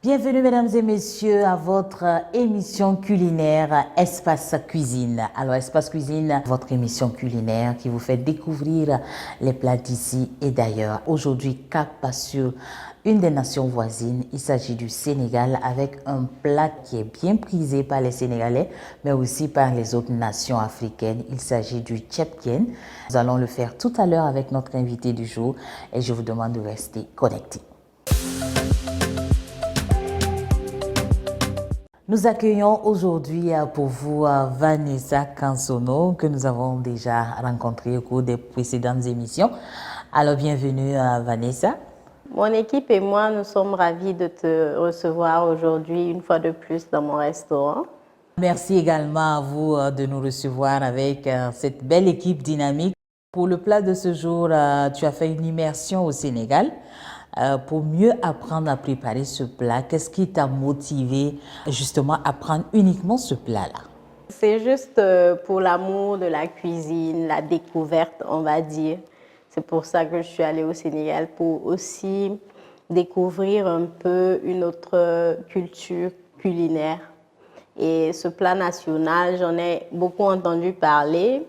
Bienvenue mesdames et messieurs à votre émission culinaire Espace Cuisine. Alors Espace Cuisine, votre émission culinaire qui vous fait découvrir les plats d'ici et d'ailleurs. Aujourd'hui, cap sur une des nations voisines, il s'agit du Sénégal avec un plat qui est bien prisé par les Sénégalais mais aussi par les autres nations africaines. Il s'agit du tchèp-guène. Nous allons le faire tout à l'heure avec notre invité du jour et je vous demande de rester connectés. Nous accueillons aujourd'hui pour vous Vanessa Cansono, que nous avons déjà rencontrée au cours des précédentes émissions. Alors, bienvenue Vanessa. Mon équipe et moi, nous sommes ravis de te recevoir aujourd'hui une fois de plus dans mon restaurant. Merci également à vous de nous recevoir avec cette belle équipe dynamique. Pour le plat de ce jour, tu as fait une immersion au Sénégal. Pour mieux apprendre à préparer ce plat, qu'est-ce qui t'a motivé justement à prendre uniquement ce plat-là? C'est juste pour l'amour de la cuisine, la découverte, on va dire. C'est pour ça que je suis allée au Sénégal, pour aussi découvrir un peu une autre culture culinaire. Et ce plat national, j'en ai beaucoup entendu parler,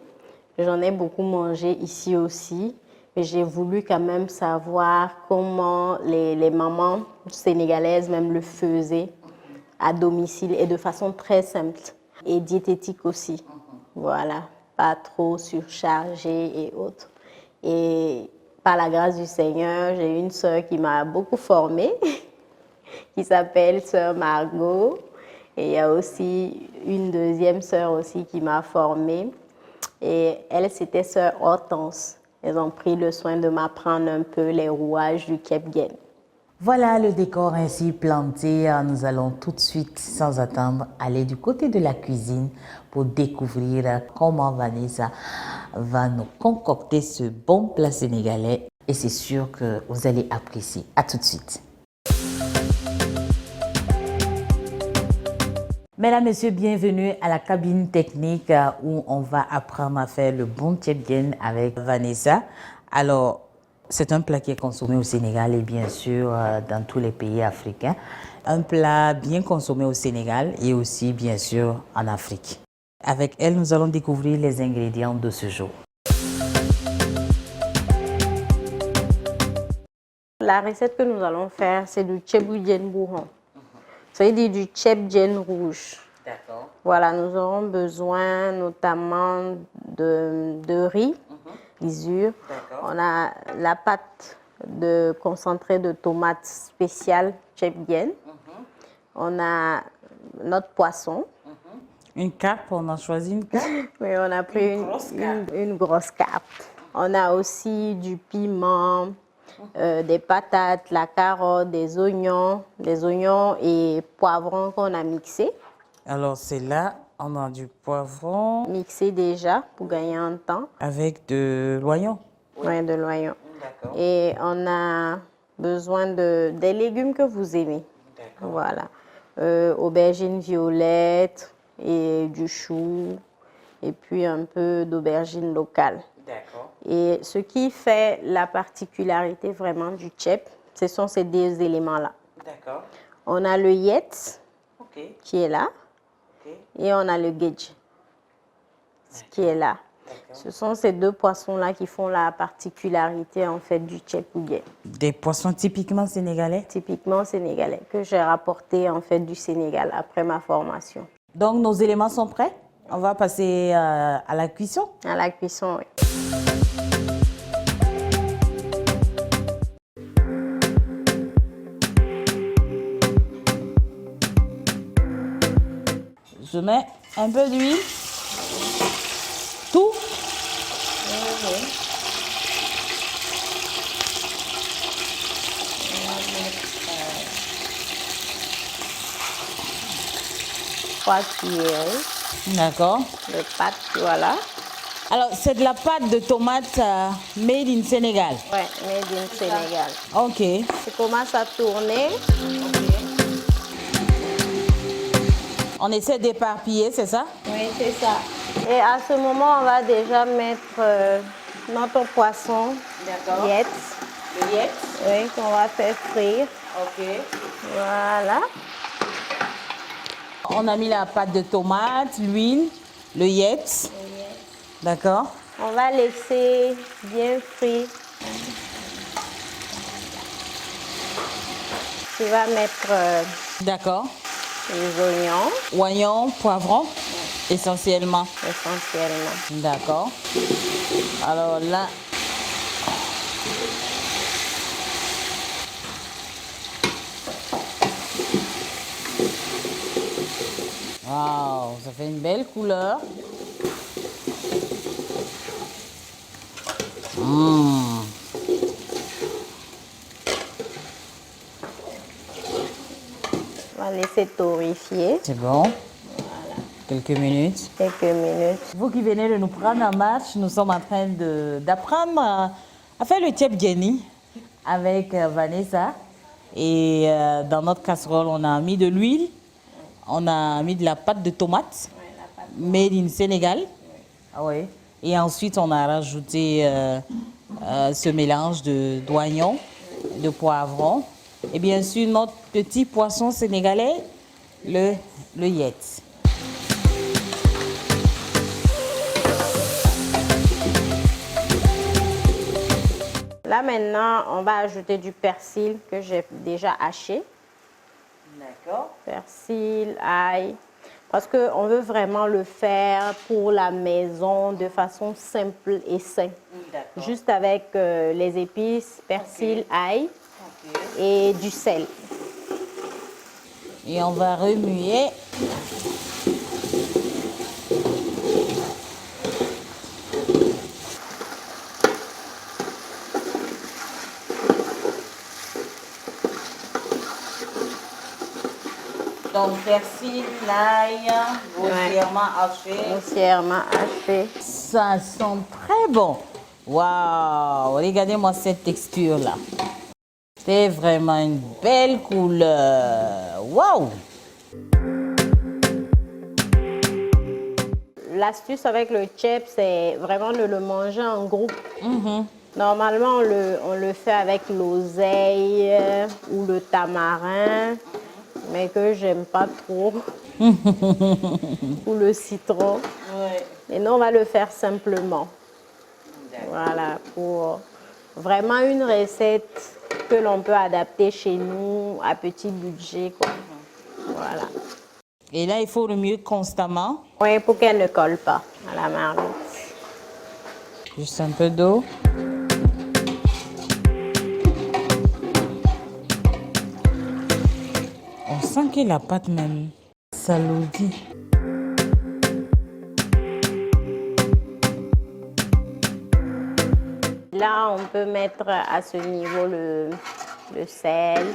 j'en ai beaucoup mangé ici aussi. J'ai voulu quand même savoir comment les mamans sénégalaises même le faisaient à domicile et de façon très simple et diététique aussi. Voilà, pas trop surchargée et autres. Et par la grâce du Seigneur, j'ai une sœur qui m'a beaucoup formée, qui s'appelle sœur Margot. Et il y a aussi une deuxième sœur aussi qui m'a formée. Et elle, c'était sœur Hortense. Elles ont pris le soin de m'apprendre un peu les rouages du tchèp-guène. Voilà le décor ainsi planté. Nous allons tout de suite, sans attendre, aller du côté de la cuisine pour découvrir comment Vanessa va nous concocter ce bon plat sénégalais. Et c'est sûr que vous allez apprécier. À tout de suite. Mesdames, Messieurs, bienvenue à la cabine technique où on va apprendre à faire le bon tchèp-guène avec Vanessa. Alors, c'est un plat qui est consommé au Sénégal et bien sûr dans tous les pays africains. Un plat bien consommé au Sénégal et aussi bien sûr en Afrique. Avec elle, nous allons découvrir les ingrédients de ce jour. La recette que nous allons faire, c'est du tchèp-guène bourron. Ça veut dire du tchèp-guène rouge. D'accord. Voilà, nous aurons besoin notamment de riz, lisure. On a la pâte de concentré de tomates spéciale tchèp-guène. On a notre poisson. Une carpe, on a choisi une carpe. Oui, on a pris une grosse carpe. On a aussi du piment, des patates, la carotte, des oignons et poivrons qu'on a mixés. Alors c'est là, on a du poivron. Mixé déjà pour gagner un temps. Avec de l'oignon. Oui, de l'oignon. D'accord. Et on a besoin des légumes que vous aimez. D'accord. Voilà. Aubergines violettes et du chou. Et puis un peu d'aubergine locale. D'accord. Et ce qui fait la particularité vraiment du tchèp, ce sont ces deux éléments-là. D'accord. On a le yet qui est là et on a le gedj qui est là. Ce sont ces deux poissons-là qui font la particularité en fait du tchèp-guène. Des poissons typiquement sénégalais? Typiquement sénégalais, que j'ai rapporté en fait du Sénégal après ma formation. Donc nos éléments sont prêts? On va passer à la cuisson? À la cuisson, oui. Je mets un peu d'huile. Tout? Oui. 3 cuillères D'accord. de pâte, voilà. Alors c'est de la pâte de tomate made in Sénégal? Oui, made in Sénégal. Ok. Tu commences à tourner. On essaie d'éparpiller, c'est ça? Oui, c'est ça. Et à ce moment, on va déjà mettre notre poisson, yet. Le yet. Oui, qu'on va faire frire. Ok. Voilà. On a mis la pâte de tomate, l'huile, le yet. D'accord. On va laisser bien frire. Tu vas mettre D'accord. les oignons, Oignons, poivrons, essentiellement. essentiellement. D'accord. Alors là, waouh, ça fait une belle couleur. Mmh. On va laisser torréfier C'est bon. Quelques minutes. quelques minutes. Vous qui venez de nous prendre en marche, nous sommes en train d'apprendre à faire le tiep geni avec Vanessa. Et dans notre casserole, on a mis de l'huile, on a mis de la pâte de tomate, made in Sénégal. Ah ouais. Et ensuite, on a rajouté ce mélange d'oignons, de poivrons. Et bien sûr, notre petit poisson sénégalais, le yet. Là maintenant, on va ajouter du persil que j'ai déjà haché. D'accord. Persil, ail. Parce qu'on veut vraiment le faire pour la maison de façon simple et saine. Juste avec les épices, persil, ail et du sel. Et on va remuer. Donc, persil, l'ail, grossièrement haché. Grossièrement haché. Ça sent très bon. Waouh, regardez-moi cette texture-là. C'est vraiment une belle couleur. Waouh. L'astuce avec le tchèp, c'est vraiment de le manger en groupe. Normalement, on le fait avec l'oseille ou le tamarin, mais que j'aime pas trop. Ou le citron. Et nous, on va le faire simplement. Voilà, pour vraiment une recette que l'on peut adapter chez nous à petit budget, quoi. Voilà. Et là, il faut remuer constamment. Oui, pour qu'elle ne colle pas à la marmite. Juste un peu d'eau. On sent que la pâte même s'alourdit. Là, on peut mettre à ce niveau le sel.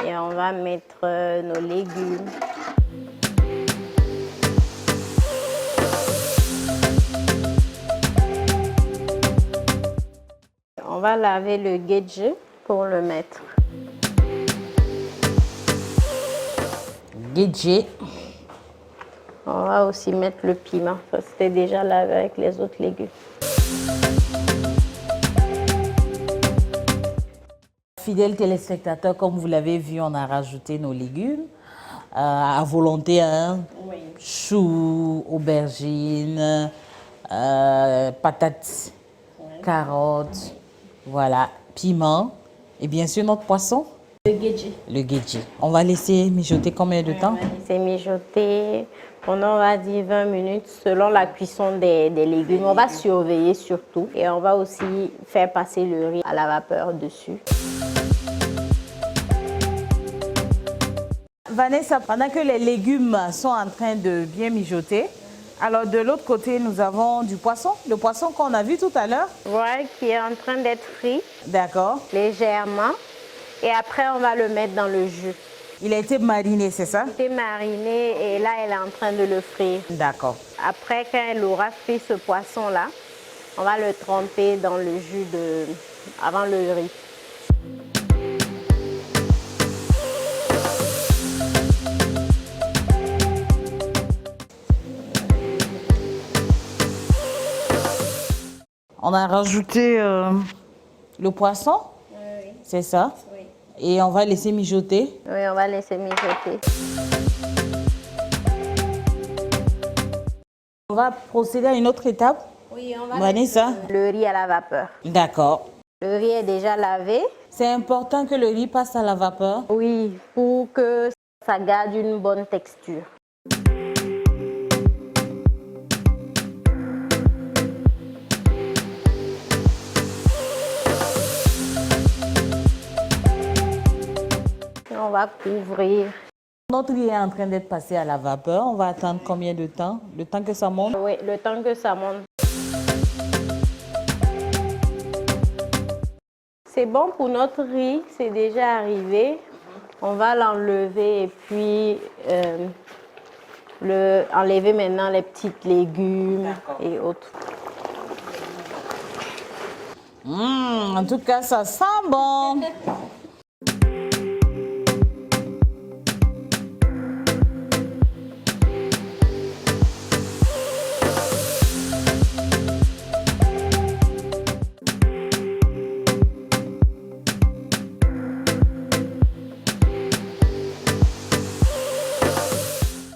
Et on va mettre nos légumes. On va laver le guedje pour le mettre. Guedje. On va aussi mettre le piment. Ça, c'était déjà lavé avec les autres légumes. Fidèles téléspectateurs, comme vous l'avez vu, on a rajouté nos légumes à volonté. Hein? Oui. Choux, aubergines, patates, carottes, voilà, piment et bien sûr notre poisson. Le guedje. Le guedje. On va laisser mijoter combien de temps? On va laisser mijoter pendant, on va dire, 20 minutes selon la cuisson des légumes. On va surveiller surtout et on va aussi faire passer le riz à la vapeur dessus. Vanessa, pendant que les légumes sont en train de bien mijoter, alors de l'autre côté, nous avons du poisson, le poisson qu'on a vu tout à l'heure. Voilà, qui est en train d'être frit. D'accord. Légèrement. Et après, on va le mettre dans le jus. Il a été mariné, c'est ça? Il est mariné et là, elle est en train de le frire. D'accord. Après, quand elle aura fait ce poisson-là, on va le tremper dans le jus avant le riz. On a rajouté Le poisson? Oui. C'est ça? Oui. Et on va laisser mijoter? Oui, on va laisser mijoter. On va procéder à une autre étape? Oui, on va Vanessa? mettre le riz à la vapeur. D'accord. Le riz est déjà lavé. C'est important que le riz passe à la vapeur? Oui, pour que ça garde une bonne texture. On va couvrir. Notre riz est en train d'être passé à la vapeur. On va attendre combien de temps? Le temps que ça monte? Oui, le temps que ça monte. C'est bon pour notre riz, c'est déjà arrivé. On va l'enlever et puis enlever maintenant les petits légumes et autres. En tout cas, ça sent bon.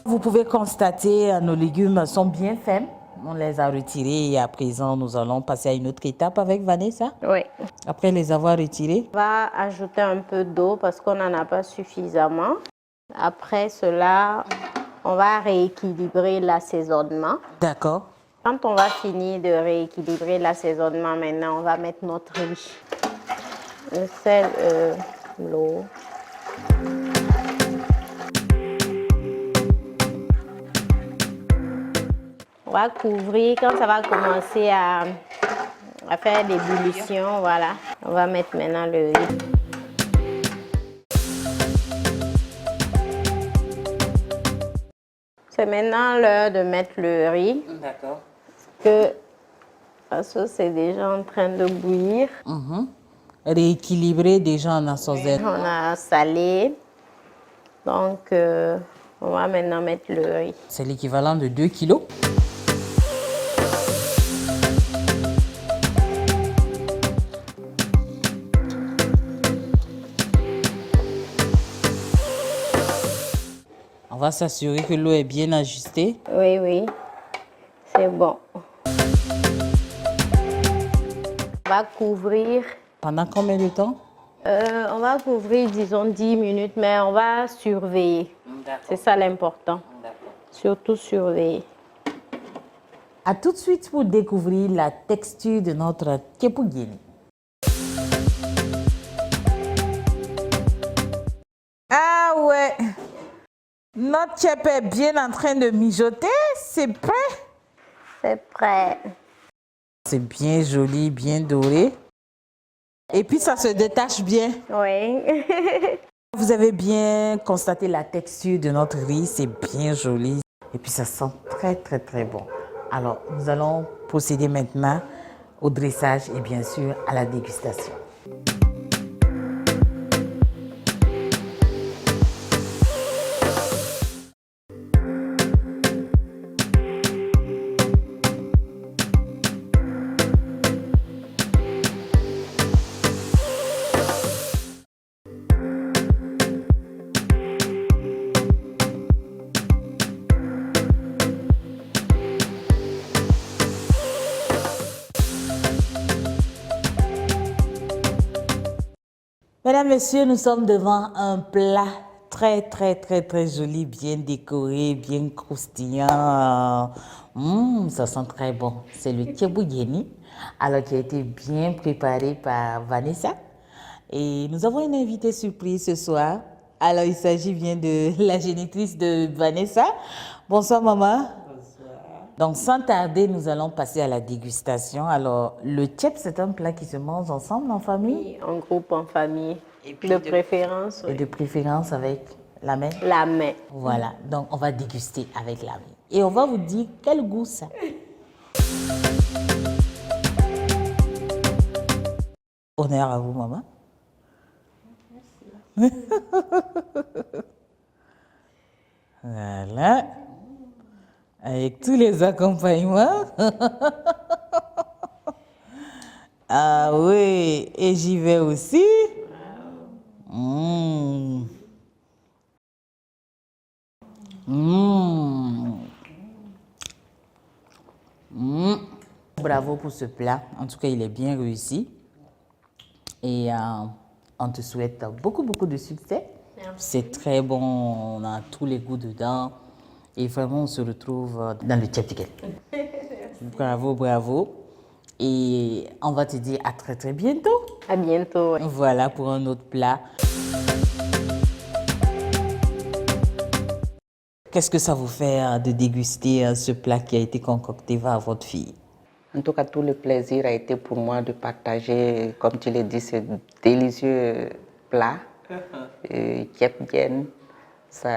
Vous pouvez constater, nos légumes sont bien faits. On les a retirés et à présent, nous allons passer à une autre étape avec Vanessa. Oui. Après les avoir retirés, On va ajouter un peu d'eau parce qu'on n'en a pas suffisamment. Après cela, on va rééquilibrer l'assaisonnement. d'accord. Quand on va finir de rééquilibrer l'assaisonnement, maintenant, on va mettre notre riz. Le sel, l'eau. On va couvrir quand ça va commencer à faire l'ébullition. Voilà. On va mettre maintenant le riz. C'est maintenant l'heure de mettre le riz. D'accord. Que la sauce est déjà en train de bouillir. Rééquilibrer déjà en assaisonnement. On a salé. Donc, on va maintenant mettre le riz. C'est l'équivalent de 2 kilos. On va s'assurer que l'eau est bien ajustée. Oui, oui, c'est bon. On va couvrir. Pendant combien de temps? On va couvrir, disons, 10 minutes, mais on va surveiller. C'est ça l'important. Surtout surveiller. À tout de suite pour découvrir la texture de notre kepugini. Ah ouais! Notre chep est bien en train de mijoter. C'est prêt? C'est prêt. C'est bien joli, bien doré. Et puis ça se détache bien. Oui. Vous avez bien constaté la texture de notre riz, c'est bien joli. Et puis ça sent très très très bon. Alors nous allons procéder maintenant au dressage et bien sûr à la dégustation. Mesdames, Messieurs, nous sommes devant un plat très, très, très, très joli, bien décoré, bien croustillant. Ça sent très bon. C'est le kebugeni, alors qui a été bien préparé par Vanessa. Et nous avons une invitée surprise ce soir. Alors, il s'agit bien de la génitrice de Vanessa. Bonsoir, maman. Donc, sans tarder, nous allons passer à la dégustation. Alors, le tchèp, c'est un plat qui se mange ensemble en famille? En groupe, en famille. Et puis de préférence. Et de préférence avec la main? La main. Voilà. Donc, on va déguster avec la main. Et on va vous dire quel goût ça a. Honneur à vous, maman. Merci. Voilà. Avec tous les accompagnements. Ah oui, et j'y vais aussi. Mmh. Mmh. Mmh. Bravo pour ce plat. En tout cas, il est bien réussi. Et on te souhaite beaucoup, beaucoup de succès. C'est très bon, on a tous les goûts dedans. Et vraiment, on se retrouve dans le Tchèque. Bravo, bravo. Et on va te dire à très, très bientôt. À bientôt. Voilà pour un autre plat. Qu'est-ce que ça vous fait de déguster ce plat qui a été concocté par votre fille? En tout cas, tout le plaisir a été pour moi de partager, comme tu l'as dit, ce délicieux plat. Kiep Dien, ça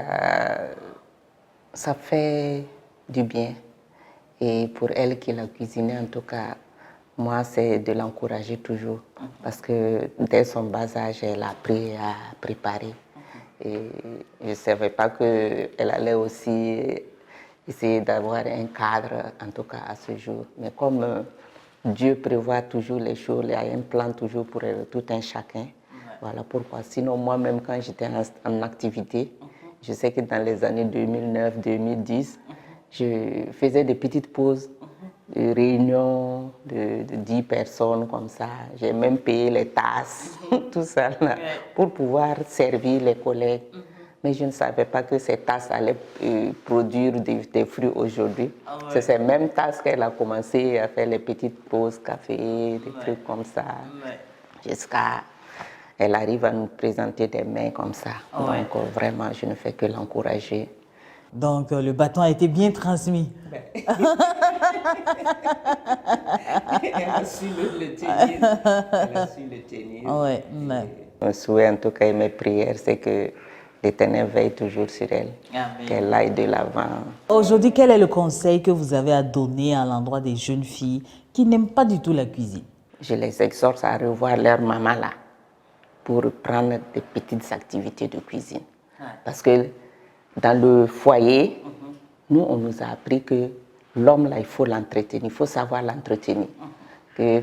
fait du bien. Et pour elle qui l'a cuisiné, en tout cas, moi, c'est de l'encourager toujours. Parce que dès son bas âge, elle a appris à préparer. Et je ne savais pas qu'elle allait aussi essayer d'avoir un cadre, en tout cas à ce jour. Mais comme Dieu prévoit toujours les choses, il y a un plan toujours pour tout un chacun. Voilà pourquoi. Sinon, moi-même, quand j'étais en activité, je sais que dans les années 2009-2010, je faisais des petites pauses, de réunions de 10 personnes comme ça. J'ai même payé les tasses, tout ça, là, pour pouvoir servir les collègues. Mais je ne savais pas que ces tasses allaient produire des fruits aujourd'hui. C'est ces mêmes tasses qu'elle a commencé à faire les petites pauses café, des trucs comme ça, jusqu'à elle arrive à nous présenter des mets comme ça. Donc vraiment, je ne fais que l'encourager. Donc le bâton a été bien transmis. Elle a su le tenir. Elle a su le tenir. Ouais, Mon souhait, en tout cas, et mes prières, c'est que l'Éternel veille toujours sur elle, qu'elle aille de l'avant. Aujourd'hui, quel est le conseil que vous avez à donner à l'endroit des jeunes filles qui n'aiment pas du tout la cuisine? Je les exhorte à revoir leur maman là, pour prendre des petites activités de cuisine. Parce que dans le foyer, nous, on nous a appris que l'homme là, il faut l'entretenir, il faut savoir l'entretenir. Que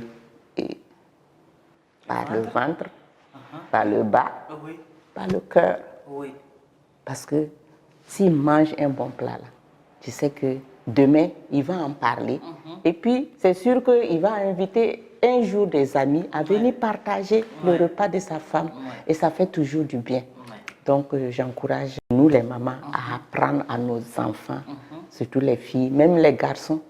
par le ventre, par le bas, par le cœur. Parce que s'il mange un bon plat là, je sais que demain, il va en parler. Et puis, c'est sûr qu'il va inviter un jour des amis à venir partager le repas de sa femme. Et ça fait toujours du bien. Donc, j'encourage nous, les mamans, à apprendre à nos enfants, surtout les filles, même les garçons,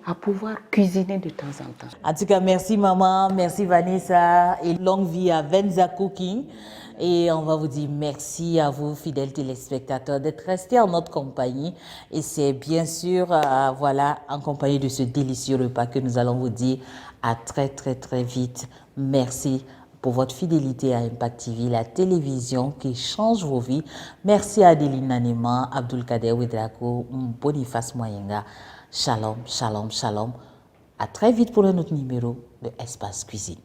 à pouvoir cuisiner de temps en temps. En tout cas, merci maman, merci Vanessa et longue vie à Venza Cooking. Et on va vous dire merci à vous, fidèles téléspectateurs, d'être restés en notre compagnie. Et c'est bien sûr, voilà, en compagnie de ce délicieux repas que nous allons vous dire à très, très, très vite. Merci pour votre fidélité à Impact TV, la télévision qui change vos vies. Merci à Adeline Nanema, Abdulkader Ouedraogo, Boniface Moyenga. Shalom, shalom, shalom. À très vite pour un autre numéro de Espace Cuisine.